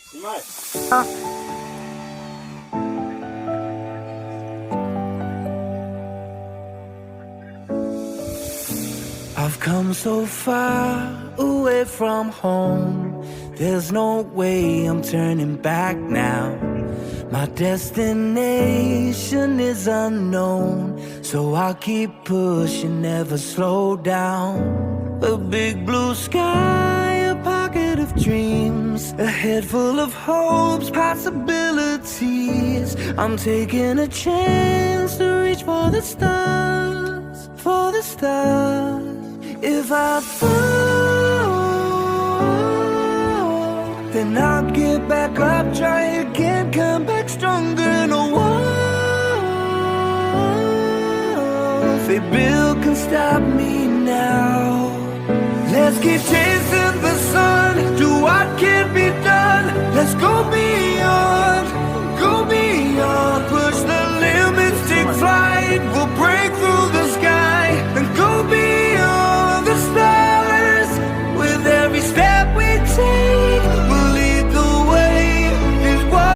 Снимай. I've come so far away from home. There's no way I'm turning back now. My destination is unknown, so I'll keep pushing, never slow down. A big blue sky, a pocket of dreams, a head full of hopes, possibilities. I'm taking a chance to reach for the stars, for the stars. If I fall, then I'll get back up, try again, come back stronger. No walls they build can stop me now. Let's keep chasing the sun, do what can be done. Let's go beyond.